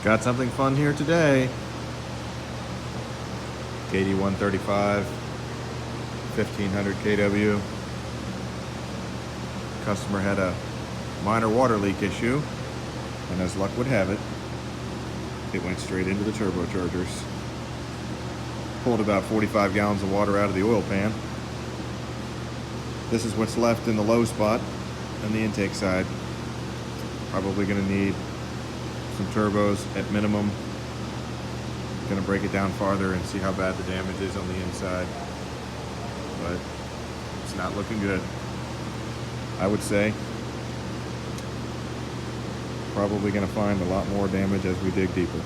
Got something fun here today. KD135, 1500 kW. Customer had a minor water leak issue, and as luck would have it, it went straight into the turbochargers. Pulled about 45 gallons of water out of the oil pan. This is what's left in the low spot on the intake side. Probably going to need some turbos at minimum. Going to break it down farther and see how bad the damage is on the inside. But it's not looking good. I would say probably going to find a lot more damage as we dig deeper.